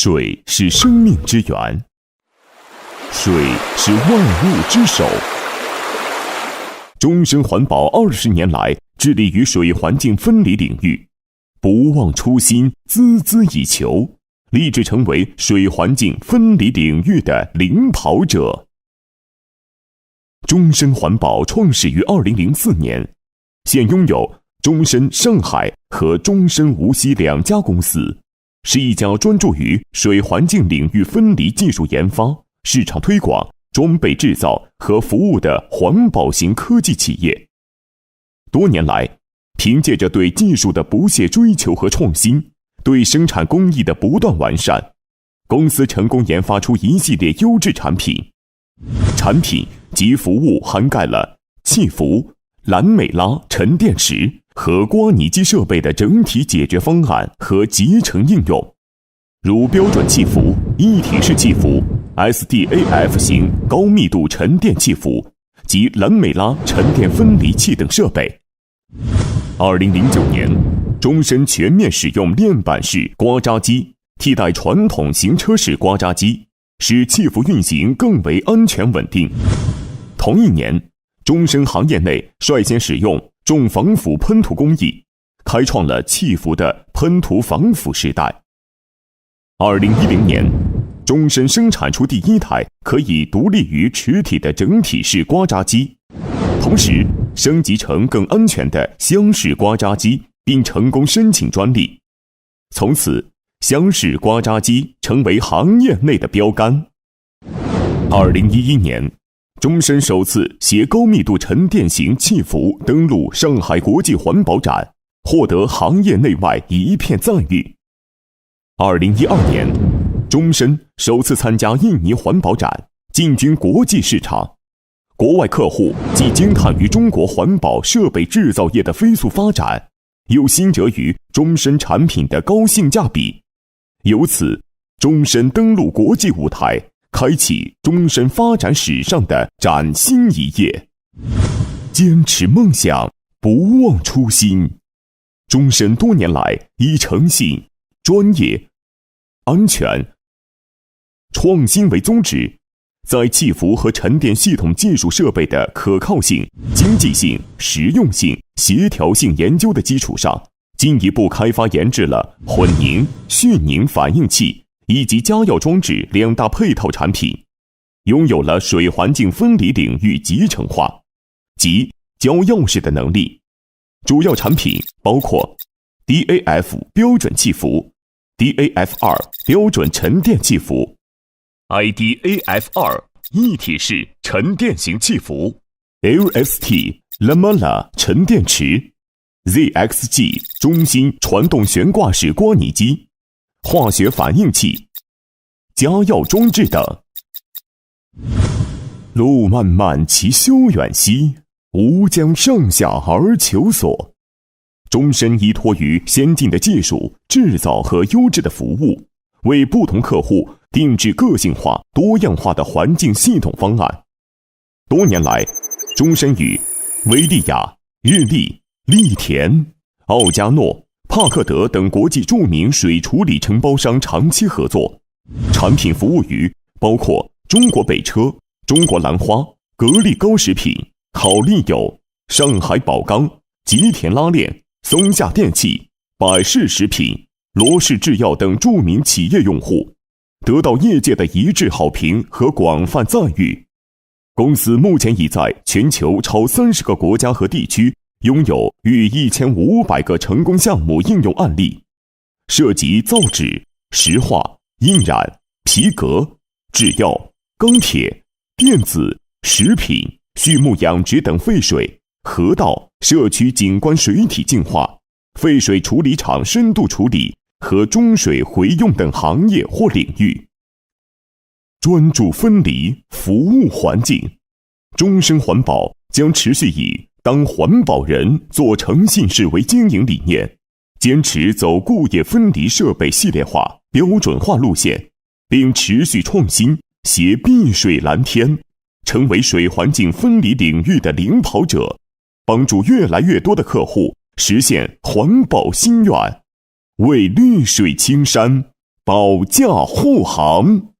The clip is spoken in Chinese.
水是生命之源，水是万物之首。终身环保20年来，致力于水环境分离领域，不忘初心，孜孜以求，立志成为水环境分离领域的领跑者。终身环保创始于2004年，现拥有终身上海和终身无锡2家公司，是一家专注于水环境领域分离技术研发、市场推广、装备制造和服务的环保型科技企业。多年来，凭借着对技术的不懈追求和创新，对生产工艺的不断完善，公司成功研发出一系列优质产品。产品及服务涵盖了气浮、蓝美拉沉淀池和刮泥机设备的整体解决方案和集成应用，如标准气浮、一体式气浮、SDAF 型高密度沉淀气浮及蓝美拉沉淀分离器等设备。2009年，终身全面使用链板式刮渣机替代传统行车式刮渣机，使气浮运行更为安全稳定。同一年，终身行业内率先使用重防腐喷涂工艺，开创了气浮的喷涂防腐时代。2010年，终身生产出第一台可以独立于池体的整体式刮渣机，同时升级成更安全的箱式刮渣机，并成功申请专利。从此，箱式刮渣机成为行业内的标杆。2011年，终身首次携高密度沉淀型气浮登陆上海国际环保展，获得行业内外一片赞誉。2012年，终身首次参加印尼环保展，进军国际市场。国外客户既惊叹于中国环保设备制造业的飞速发展，又欣折于终身产品的高性价比。由此，终身登陆国际舞台，开启终身发展史上的崭新一页。坚持梦想，不忘初心。终身多年来以诚信、专业、安全、创新为宗旨，在气浮和沉淀系统技术设备的可靠性、经济性、实用性、协调性研究的基础上，进一步开发研制了混凝、迅凝反应器以及加药装置2大配套产品，拥有了水环境分离领域集成化及浇药式的能力。主要产品包括 DAF 标准气浮、DAF2 标准沉淀气浮、IDAF2 一体式沉淀型气浮、LST Lamala 沉淀池、ZXG 中心传动悬挂式刮泥机、化学反应器、加药装置等。路漫漫其修远兮，吾将上下而求索。终身依托于先进的技术、制造和优质的服务，为不同客户定制个性化、多样化的环境系统方案。多年来，终身与维利亚、日立、利田、奥加诺、帕克德等国际著名水处理承包商长期合作，产品服务于包括中国北车、中国兰花、格力高食品、好利友、上海宝钢、吉田拉链、松下电器、百世食品、罗氏制药等著名企业用户，得到业界的一致好评和广泛赞誉。公司目前已在全球超30个国家和地区拥有逾1500个成功项目应用案例，涉及造纸、石化、印染、皮革、制药、钢铁、电子、食品、畜牧养殖等废水、河道、社区景观水体净化、废水处理厂深度处理和中水回用等行业或领域。专注分离，服务环境。终身环保将持续以当环保人、做诚信事为经营理念，坚持走固液分离设备系列化、标准化路线，并持续创新，携碧水蓝天，成为水环境分离领域的领跑者，帮助越来越多的客户实现环保心愿，为绿水青山保驾护航。